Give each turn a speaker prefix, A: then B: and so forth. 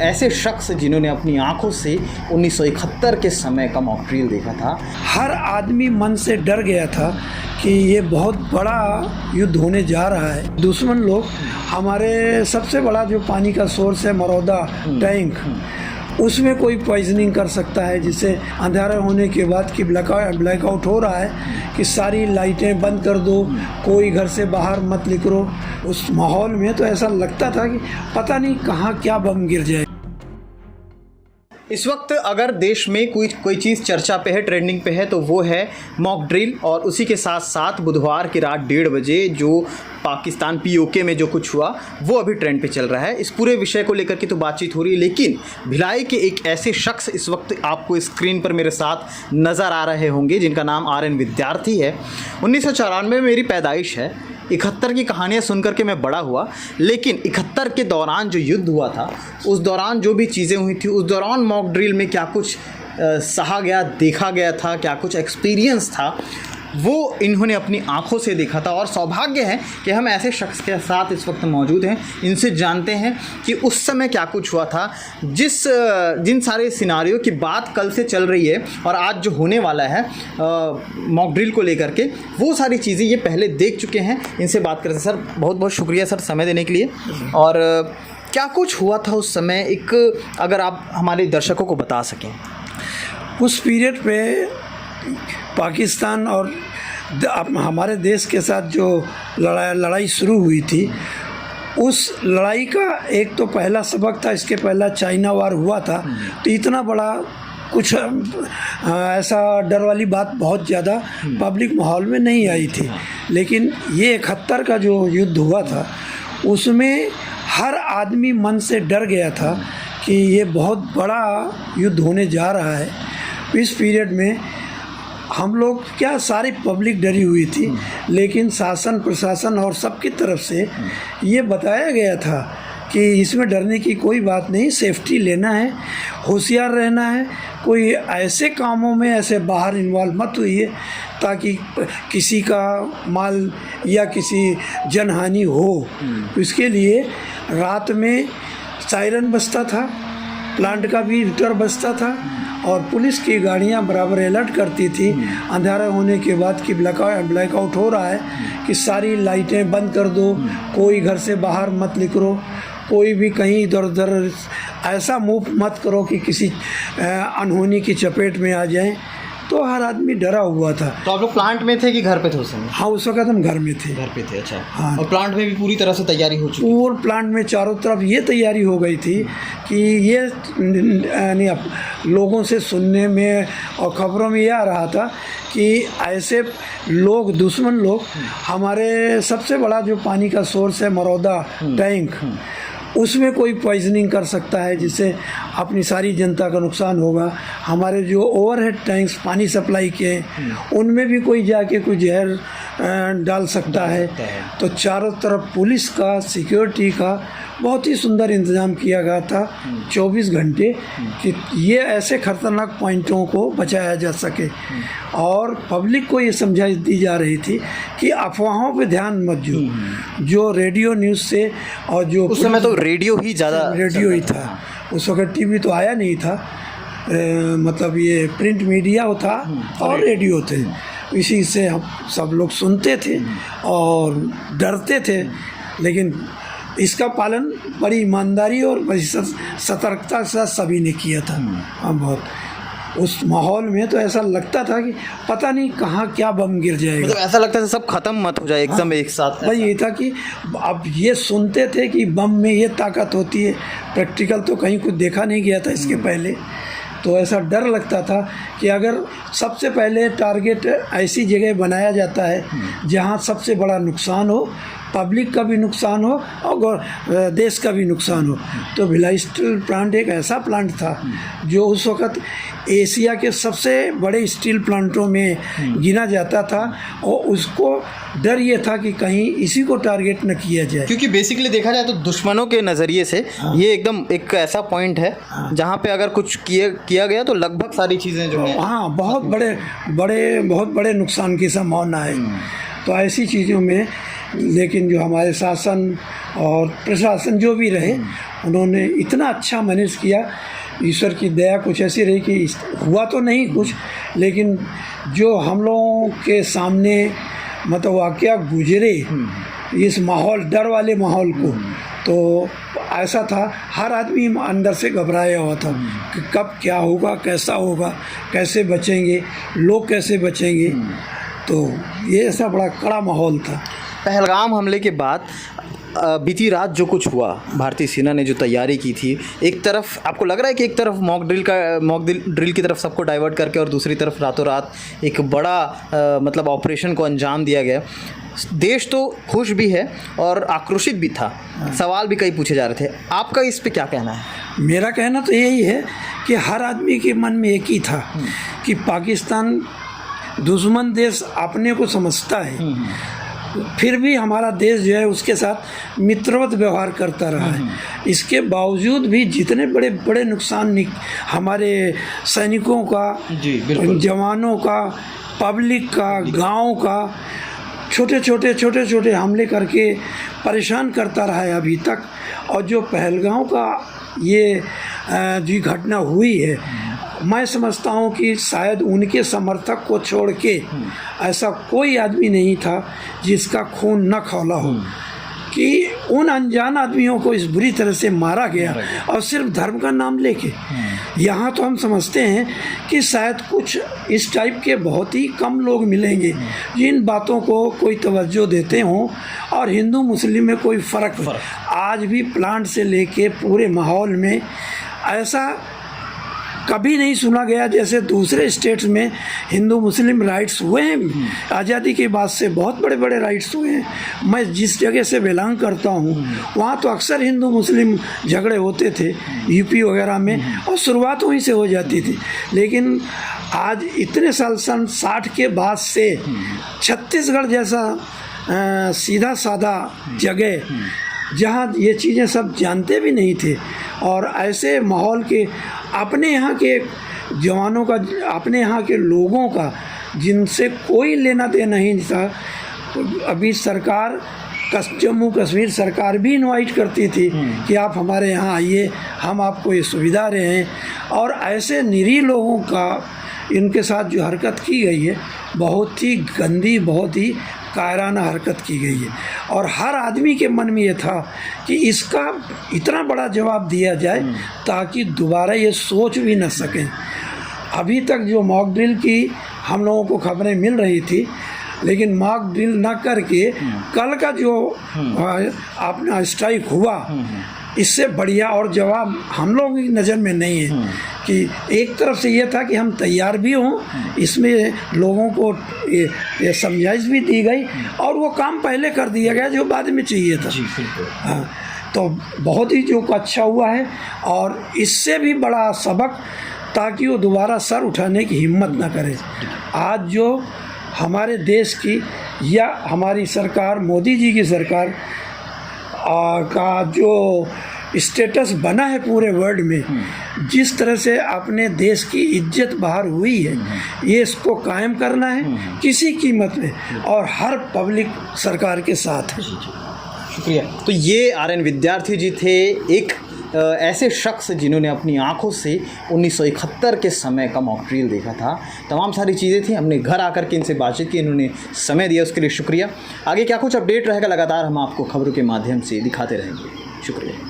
A: ऐसे शख्स जिन्होंने अपनी आंखों से 1971 के समय का मॉक ड्रिल देखा था।
B: हर आदमी मन से डर गया था कि ये बहुत बड़ा युद्ध होने जा रहा है। दुश्मन लोग हमारे सबसे बड़ा जो पानी का सोर्स है मरौदा टैंक, उसमें कोई पॉइजनिंग कर सकता है, जिससे अंधेरा होने के बाद कि ब्लैकआउट हो रहा है कि सारी लाइटें बंद कर दो, कोई घर से बाहर मत निकलो। उस माहौल में तो ऐसा लगता था कि पता नहीं कहाँ क्या बम गिर जाए।
A: इस वक्त अगर देश में कोई चीज़ चर्चा पे है, ट्रेंडिंग पे है, तो वो है मॉक ड्रिल। और उसी के साथ साथ बुधवार की रात 1:30 बजे जो पाकिस्तान POK में जो कुछ हुआ वो अभी ट्रेंड पे चल रहा है। इस पूरे विषय को लेकर के तो बातचीत हो रही है, लेकिन भिलाई के एक ऐसे शख्स इस वक्त आपको स्क्रीन पर मेरे साथ नज़र आ रहे होंगे जिनका नाम RN विद्यार्थी है। 1994 में मेरी पैदाइश है। 71 की कहानियाँ सुनकर के मैं बड़ा हुआ, लेकिन 71 के दौरान जो युद्ध हुआ था, उस दौरान जो भी चीज़ें हुई थी, उस दौरान मॉक ड्रिल में क्या कुछ सहा गया, देखा गया था, क्या कुछ एक्सपीरियंस था, वो इन्होंने अपनी आंखों से देखा था। और सौभाग्य है कि हम ऐसे शख्स के साथ इस वक्त मौजूद हैं, इनसे जानते हैं कि उस समय क्या कुछ हुआ था। जिन सारे सिनारियों की बात कल से चल रही है और आज जो होने वाला है मॉक ड्रिल को लेकर के, वो सारी चीज़ें ये पहले देख चुके हैं। इनसे बात करते सर, बहुत बहुत शुक्रिया सर समय देने के लिए। और क्या कुछ हुआ था उस समय, एक अगर आप हमारे दर्शकों को बता सकें।
B: उस पीरियड पे पाकिस्तान और हमारे देश के साथ जो लड़ाई शुरू हुई थी, उस लड़ाई का एक तो पहला सबक था। इसके पहला चाइना वार हुआ था, तो इतना बड़ा कुछ ऐसा डर वाली बात बहुत ज़्यादा पब्लिक माहौल में नहीं आई थी। लेकिन ये 71 का जो युद्ध हुआ था, उसमें हर आदमी मन से डर गया था कि ये बहुत बड़ा युद्ध होने जा रहा है। इस पीरियड में हम लोग क्या, सारी पब्लिक डरी हुई थी, लेकिन शासन प्रशासन और सबकी तरफ से ये बताया गया था कि इसमें डरने की कोई बात नहीं, सेफ्टी लेना है, होशियार रहना है, कोई ऐसे कामों में ऐसे बाहर इन्वॉल्व मत होइए ताकि किसी का माल या किसी जनहानि हो। इसके लिए रात में सायरन बजता था, प्लांट का भी हीटर बजता था और पुलिस की गाड़ियां बराबर अलर्ट करती थी अंधेरा होने के बाद कि ब्लैकआउट हो रहा है कि सारी लाइटें बंद कर दो, कोई घर से बाहर मत निकलो, कोई भी कहीं इधर उधर ऐसा मूव मत करो कि किसी अनहोनी की चपेट में आ जाएं। तो हर आदमी डरा हुआ था।
A: तो आप लोग प्लांट में थे कि घर पे थे उस समय?
B: हाँ, उस वक्त हम घर में थे।
A: घर पे थे, अच्छा।
B: हाँ।
A: और प्लांट में भी पूरी तरह से तैयारी हो चुकी?
B: पूरे प्लांट में चारों तरफ ये तैयारी हो गई थी कि ये यानी लोगों से सुनने में और खबरों में यह आ रहा था कि ऐसे लोग, दुश्मन लोग हमारे सबसे बड़ा जो पानी का सोर्स है मरौदा टैंक, उसमें कोई पॉइजनिंग कर सकता है, जिससे अपनी सारी जनता का नुकसान होगा। हमारे जो ओवरहेड टैंक्स पानी सप्लाई के, उनमें भी कोई जाके कोई जहर डाल सकता है। तो चारों तरफ पुलिस का, सिक्योरिटी का बहुत ही सुंदर इंतज़ाम किया गया था 24 घंटे कि ये ऐसे खतरनाक पॉइंटों को बचाया जा सके। और पब्लिक को ये समझाई दी जा रही थी कि अफवाहों पे ध्यान मत दो। जो रेडियो न्यूज़ से और जो
A: उस समय तो रेडियो ही ज़्यादा,
B: रेडियो ही था उस वक्त, टीवी तो आया नहीं था, मतलब ये प्रिंट मीडिया था और रेडियो थे। इसी से हम सब लोग सुनते थे और डरते थे, लेकिन इसका पालन बड़ी ईमानदारी और बड़ी सतर्कता के साथ सभी ने किया था। हम बहुत उस माहौल में तो ऐसा लगता था कि पता नहीं कहाँ क्या बम गिर जाएगा।
A: मतलब ऐसा लगता था सब खत्म मत हो जाए एकदम।
B: हाँ,
A: एक साथ
B: भाई ये था कि अब ये सुनते थे कि बम में ये ताकत होती है, प्रैक्टिकल तो कहीं कुछ देखा नहीं गया था इसके पहले। तो ऐसा डर लगता था कि अगर सबसे पहले टारगेट ऐसी जगह बनाया जाता है जहाँ सबसे बड़ा नुकसान हो, पब्लिक का भी नुकसान हो और देश का भी नुकसान हो। तो भिलाई स्टील प्लांट एक ऐसा प्लांट था जो उस वक़्त एशिया के सबसे बड़े स्टील प्लांटों में गिना जाता था, और उसको डर ये था कि कहीं इसी को टारगेट न किया जाए।
A: क्योंकि बेसिकली देखा जाए तो दुश्मनों के नज़रिए से ये एकदम एक ऐसा पॉइंट है जहाँ पे अगर कुछ किया गया तो लगभग सारी चीज़ें जो हैं,
B: हाँ, बहुत बड़े नुकसान की संभावना है। तो ऐसी चीज़ों में लेकिन जो हमारे शासन और प्रशासन जो भी रहे, उन्होंने इतना अच्छा मैनेज किया। ईश्वर की दया कुछ ऐसी रही कि हुआ तो नहीं कुछ, लेकिन जो हम लोगों के सामने मतलब वाक़या गुजरे इस माहौल, डर वाले माहौल को, तो ऐसा था हर आदमी अंदर से घबराया हुआ था कि कब क्या होगा, कैसा होगा, कैसे बचेंगे, लोग कैसे बचेंगे। तो ये ऐसा बड़ा कड़ा माहौल था।
A: पहलगाम हमले के बाद बीती रात जो कुछ हुआ, भारतीय सेना ने जो तैयारी की थी, एक तरफ आपको लग रहा है कि एक तरफ मॉक ड्रिल की तरफ सबको डाइवर्ट करके और दूसरी तरफ रातों रात एक बड़ा मतलब ऑपरेशन को अंजाम दिया गया। देश तो खुश भी है और आक्रोशित भी था, सवाल भी कई पूछे जा रहे थे। आपका इस पे क्या कहना है?
B: मेरा कहना तो यही है कि हर आदमी के मन में एक ही था कि पाकिस्तान दुश्मन देश अपने को समझता है, फिर भी हमारा देश जो है उसके साथ मित्रवत व्यवहार करता रहा है। इसके बावजूद भी जितने बड़े बड़े नुकसान हमारे सैनिकों का, जवानों का, पब्लिक का, गांव का, छोटे छोटे हमले करके परेशान करता रहा है अभी तक। और जो पहलगाम का ये जो घटना हुई है, मैं समझता हूँ कि शायद उनके समर्थक को छोड़ के ऐसा कोई आदमी नहीं था जिसका खून न खौला हो, कि उन अनजान आदमियों को इस बुरी तरह से मारा गया और सिर्फ धर्म का नाम लेके। यहाँ तो हम समझते हैं कि शायद कुछ इस टाइप के बहुत ही कम लोग मिलेंगे जिन बातों को कोई तवज्जो देते हों और हिंदू मुस्लिम में कोई फ़र्क। आज भी प्लांट से लेके पूरे माहौल में ऐसा कभी नहीं सुना गया जैसे दूसरे स्टेट्स में हिंदू मुस्लिम राइट्स हुए हैं। आज़ादी के बाद से बहुत बड़े बड़े राइट्स हुए हैं। मैं जिस जगह से बिलोंग करता हूँ वहाँ तो अक्सर हिंदू मुस्लिम झगड़े होते थे यूपी वगैरह में, और शुरुआत वहीं से हो जाती थी। लेकिन आज इतने साल सन 60 के बाद से छत्तीसगढ़ जैसा सीधा साधा जगह जहाँ ये चीज़ें सब जानते भी नहीं थे, और ऐसे माहौल के अपने यहाँ के जवानों का, अपने यहाँ के लोगों का जिनसे कोई लेना देना नहीं था। अभी सरकार, जम्मू कश्मीर सरकार भी इनवाइट करती थी कि आप हमारे यहाँ आइए, हम आपको ये सुविधा रहे हैं। और ऐसे निरीह लोगों का इनके साथ जो हरकत की गई है, बहुत ही गंदी, बहुत ही कायराना हरकत की गई है। और हर आदमी के मन में ये था कि इसका इतना बड़ा जवाब दिया जाए ताकि दोबारा ये सोच भी न सकें। अभी तक जो मॉक ड्रिल की हम लोगों को खबरें मिल रही थी, लेकिन मॉक ड्रिल न करके कल का जो अपना स्ट्राइक हुआ, इससे बढ़िया और जवाब हम लोगों की नज़र में नहीं है। कि एक तरफ से ये था कि हम तैयार भी हों, इसमें लोगों को ये समझाइश भी दी गई और वो काम पहले कर दिया गया जो बाद में चाहिए था। हाँ, तो बहुत ही जो अच्छा हुआ है, और इससे भी बड़ा सबक ताकि वो दोबारा सर उठाने की हिम्मत ना करे। आज जो हमारे देश की या हमारी सरकार, मोदी जी की सरकार का जो स्टेटस बना है पूरे वर्ल्ड में, जिस तरह से अपने देश की इज्जत बाहर हुई है, ये इसको कायम करना है किसी कीमत में, और हर पब्लिक सरकार के साथ है।
A: शुक्रिया। तो ये आर्यन विद्यार्थी जी थे, एक ऐसे शख्स जिन्होंने अपनी आंखों से 1971 के समय का मॉक ड्रिल देखा था। तमाम सारी चीज़ें थी, हमने घर आकर के इनसे बातचीत की, इन्होंने समय दिया, उसके लिए शुक्रिया। आगे क्या कुछ अपडेट रहेगा लगातार हम आपको खबरों के माध्यम से दिखाते रहेंगे। शुक्रिया।